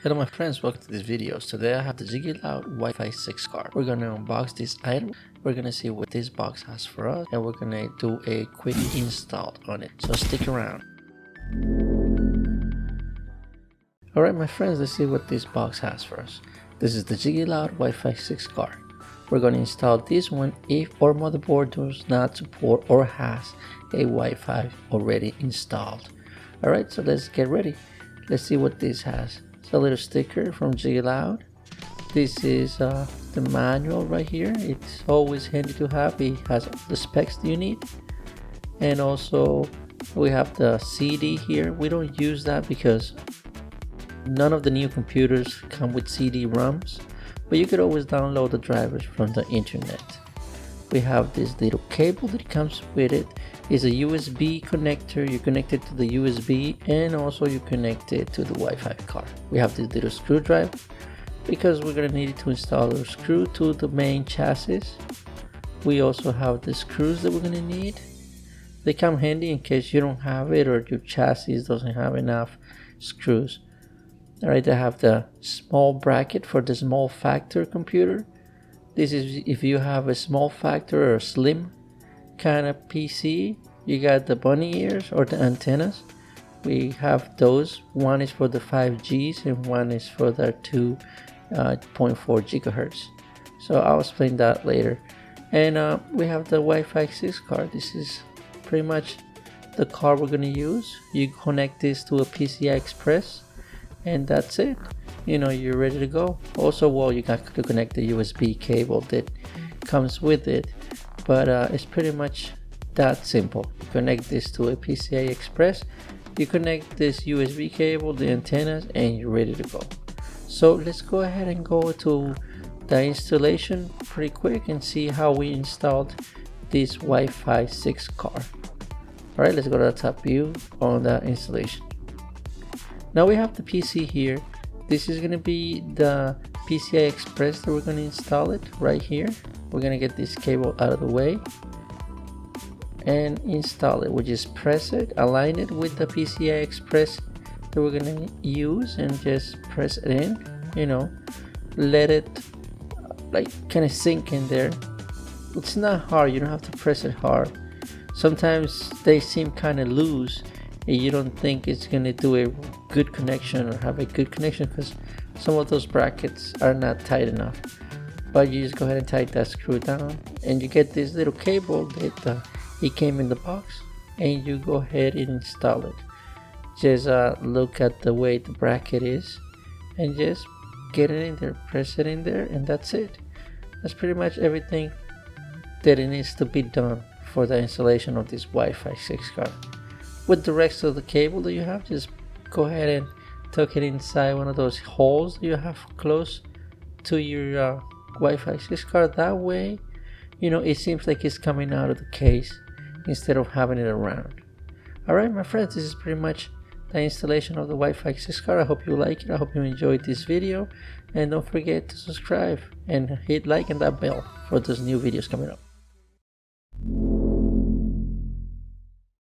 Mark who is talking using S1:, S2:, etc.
S1: Hello my friends, welcome to this video. Today I have the ziyituod Wi-Fi 6 card. We're going to unbox this item. We're going to see what this box has for us, and we're going to do a quick install on it. So stick around. Alright my friends, let's see what this box has for us. This is the ziyituod Wi-Fi 6 card. We're going to install this one if our motherboard does not support or has a Wi-Fi already installed. Alright, so let's get ready. Let's see what this has. It's a little sticker from ziyituod. This is the manual right here. It's always handy to have. It has the specs you need. And also we have the CD here. We don't use that because none of the new computers come with CD-ROMs, but you could always download the drivers from the internet. We have this little cable that comes with it. It's a USB connector. You connect it to the USB and also you connect it to the Wi-Fi card. We have this little screwdriver because we're going to need it to install a screw to the main chassis. We also have the screws that we're going to need. They come handy in case you don't have it or your chassis doesn't have enough screws. Alright, I have the small bracket for the small factor computer. This is if you have a small factor or a slim kind of PC. You got the bunny ears or the antennas. We have those. One is for the 5Gs and one is for the 2.4 gigahertz. So I'll explain that later. And we have the Wi-Fi 6 card. This is pretty much the card we're going to use. You connect this to a PCI Express and that's it. You know, you're ready to go. Also, well, you got to connect the USB cable that comes with it, but it's pretty much that simple. You connect this to a PCI Express, you connect this USB cable, the antennas, and you're ready to go. So let's go ahead and go to the installation pretty quick and see how we installed this Wi-Fi 6 card. Alright, let's go to the top view on the installation. Now we have the PC here. This is going to be the PCI Express that we're going to install it right here. We're going to get this cable out of the way and install it. We just press it, align it with the PCI Express that we're going to use and just press it in, you know, let it like kind of sink in there. It's not hard, you don't have to press it hard. Sometimes they seem kind of loose and you don't think it's going to do a good connection or have a good connection because some of those brackets are not tight enough. But you just go ahead and tighten that screw down and you get this little cable that it came in the box, and you go ahead and install it. Just look at the way the bracket is and just get it in there, press it in there, and that's it. That's pretty much everything that it needs to be done for the installation of this Wi-Fi 6 card. With the rest of the cable that you have, just go ahead and tuck it inside one of those holes that you have close to your Wi-Fi 6 card. That way, you know, it seems like it's coming out of the case instead of having it around. Alright my friends, this is pretty much the installation of the Wi-Fi 6 card. I hope you like it. I hope you enjoyed this video, and don't forget to subscribe and hit like and that bell for those new videos coming up.